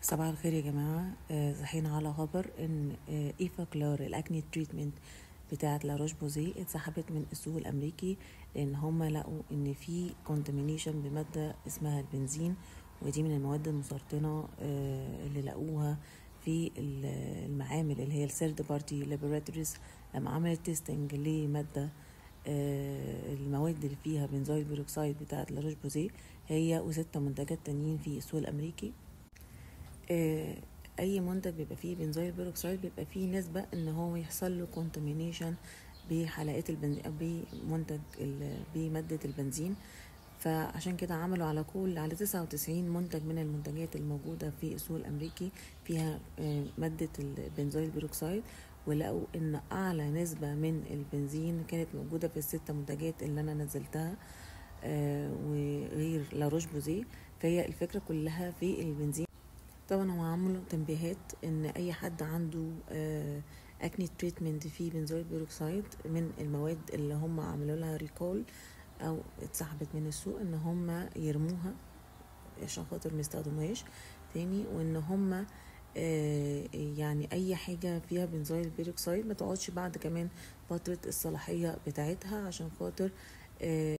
صباح الخير يا جماعة. صحينا على خبر ان ايفاكلار الاكني تريتمنت بتاعة لاروش بوزي اتسحبت من السوق الامريكي، لان هما لقوا ان في كونتامينيشن بمادة اسمها البنزين، ودي من المواد المسرطنة اللي لقوها في المعامل اللي هي الثيرد بارتي لابوراتوريز لما عملت تيستنج لمادة المواد اللي فيها بنزويل بيروكسيد بتاعة لاروش بوزي هي وستة منتجات تانيين في السوق الامريكي. اي منتج بيبقى فيه بنزويل بيروكسيد بيبقى فيه نسبة ان هو يحصل له كونتامينيشن بحلقات البنزين او بمنتج بمادة البنزين. فعشان كده عملوا على 99 منتج من المنتجات الموجودة في السوق الامريكي فيها مادة البنزويل بيروكسيد، ولقوا ان اعلى نسبة من البنزين كانت موجودة في الست منتجات اللي انا نزلتها وغير لاروش بوزي. فهي الفكرة كلها في البنزين. طبعا هو عملوا تنبيهات ان اي حد عنده اكني تريتمنت فيه بنزويل بيروكسيد من المواد اللي هم عملوا لها ريكول او اتسحبت من السوق ان هم يرموها عشان خاطر ما يستخدموهاش تاني، وان هم يعني اي حاجة فيها بنزويل بيروكسيد ما تقعدش بعد كمان فترة الصلاحية بتاعتها عشان خاطر